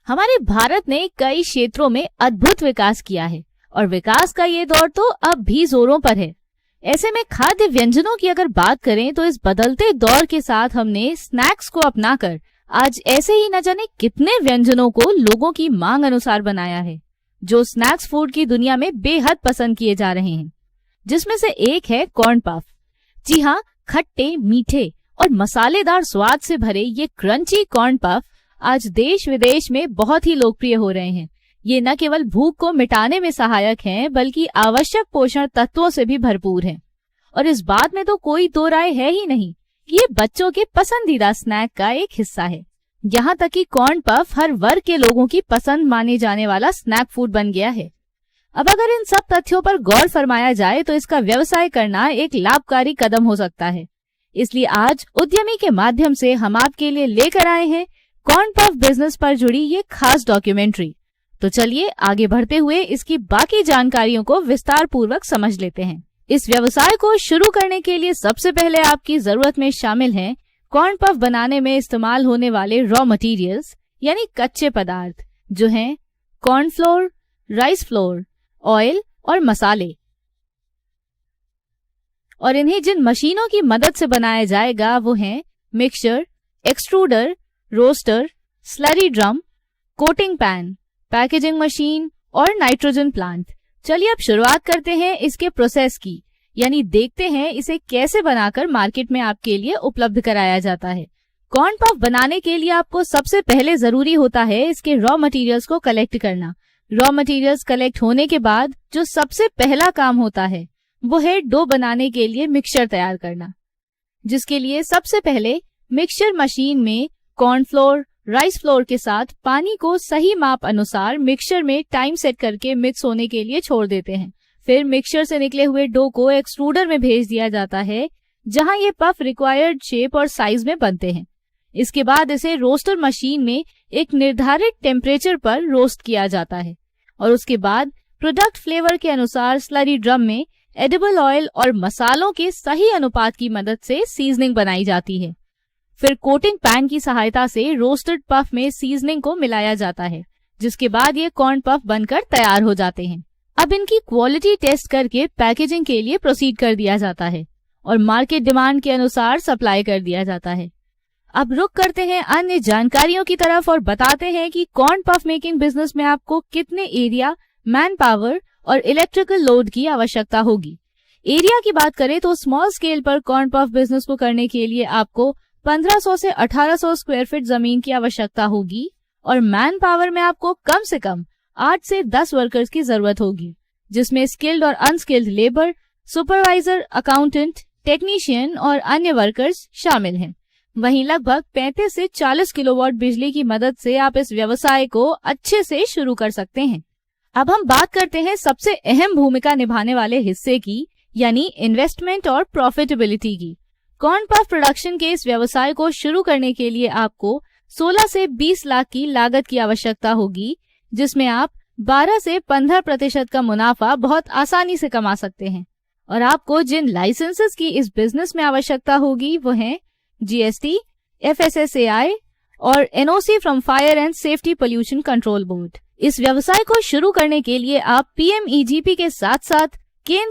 हमारे भारत ने कई क्षेत्रों में अद्भुत विकास किया है और विकास का ये दौर तो अब भी जोरों पर है। ऐसे में खाद्य व्यंजनों की अगर बात करें तो इस बदलते दौर के साथ हमने स्नैक्स को अपनाकर आज ऐसे ही न जाने कितने व्यंजनों को लोगों की मांग अनुसार बनाया है, जो स्नैक्स फूड की दुनिया में बेहद पसंद किए जा रहे हैं। जिसमें से एक है कॉर्न पफ। जी हाँ, खट्टे, मीठे और मसालेदार स्वाद से भरे ये क्रंची कॉर्न पफ आज देश विदेश में बहुत ही लोकप्रिय हो रहे हैं। ये न केवल भूख को मिटाने में सहायक हैं, बल्कि आवश्यक पोषण तत्वों से भी भरपूर हैं। और इस बात में तो कोई दो राय है ही नहीं, ये बच्चों के पसंदीदा स्नैक का एक हिस्सा है। यहाँ तक कि कॉर्न पफ हर वर्ग के लोगों की पसंद माने जाने वाला स्नैक फूड बन गया है। अब अगर इन सब तथ्यों पर गौर फरमाया जाए तो इसका व्यवसाय करना एक लाभकारी कदम हो सकता है। इसलिए आज उद्यमी के माध्यम से हम आपके लिए लेकर आए हैं कॉर्न पफ बिजनेस पर जुड़ी ये खास डॉक्यूमेंट्री। तो चलिए आगे बढ़ते हुए इसकी बाकी जानकारियों को विस्तार पूर्वक समझ लेते हैं। इस व्यवसाय को शुरू करने के लिए सबसे पहले आपकी जरूरत में शामिल हैं कॉर्न पफ बनाने में इस्तेमाल होने वाले रॉ मटेरियल्स यानी कच्चे पदार्थ, जो हैं corn flour, rice flour, oil और मसाले। और इन्हें जिन मशीनों की मदद से बनाया जाएगा वो हैं mixture, extruder, roaster, slurry drum, coating pan, packaging machine और नाइट्रोजन प्लांट। चलिए अब शुरुआत करते हैं इसके प्रोसेस की, यानी देखते हैं इसे कैसे बनाकर मार्केट में आपके लिए उपलब्ध कराया जाता है। कॉर्न पफ बनाने के लिए आपको सबसे पहले जरूरी होता है इसके रॉ मटेरियल्स को कलेक्ट करना। रॉ मटेरियल्स कलेक्ट होने के बाद जो सबसे पहला काम होता है वो है डो बनाने के लिए मिक्सचर तैयार करना, जिसके लिए सबसे पहले मिक्सचर मशीन में कॉर्न फ्लोर, राइस फ्लोर के साथ पानी को सही माप अनुसार मिक्सचर में टाइम सेट करके मिक्स होने के लिए छोड़ देते हैं। फिर मिक्सचर से निकले हुए डो को एक्सट्रूडर में भेज दिया जाता है, जहां ये पफ रिक्वायर्ड शेप और साइज में बनते हैं। इसके बाद इसे रोस्टर मशीन में एक निर्धारित टेम्परेचर पर रोस्ट किया जाता है और उसके बाद प्रोडक्ट फ्लेवर के अनुसार स्लरी ड्रम में एडिबल ऑयल और मसालों के सही अनुपात की मदद से सीजनिंग बनाई जाती है। फिर कोटिंग पैन की सहायता से रोस्टेड पफ में सीजनिंग को मिलाया जाता है, जिसके बाद ये कॉर्न पफ बनकर तैयार हो जाते हैं। अब इनकी क्वालिटी टेस्ट करके पैकेजिंग के लिए प्रोसीड कर दिया जाता है और मार्केट डिमांड के अनुसार सप्लाई कर दिया जाता है। अब रुक करते हैं अन्य जानकारियों की तरफ और बताते हैं कि कॉर्न पफ मेकिंग बिजनेस में आपको कितने एरिया, मैन पावर और इलेक्ट्रिकल लोड की आवश्यकता होगी। एरिया की बात करें तो स्मॉल स्केल पर कॉर्न पफ बिजनेस को करने के लिए आपको 1500 से 1800 स्क्वायर फीट जमीन की आवश्यकता होगी और मैन पावर में आपको कम से कम 8 से 10 वर्कर्स की जरूरत होगी, जिसमें स्किल्ड और unskilled labour, supervisor, accountant, technician और अन्य वर्कर्स शामिल हैं। वहीं लगभग 35 से 40 किलोवाट बिजली की मदद से आप इस व्यवसाय को अच्छे से शुरू कर सकते हैं। अब हम बात करते हैं सबसे अहम भूमिका निभाने वाले हिस्से की, यानी इन्वेस्टमेंट और प्रॉफिटेबिलिटी की। कॉर्न पफ प्रोडक्शन के इस व्यवसाय को शुरू करने के लिए आपको 16 से 20 लाख की लागत की आवश्यकता होगी, जिसमें आप 12 से 15% का मुनाफा बहुत आसानी से कमा सकते हैं। और आपको जिन लाइसेंसेस की इस बिजनेस में आवश्यकता होगी वो हैं GST, FSSAI और NOC from fire and safety pollution control board. इस व्यवसाय को शुरू करने के लिए आप PMEGP के साथ साथ केंद्र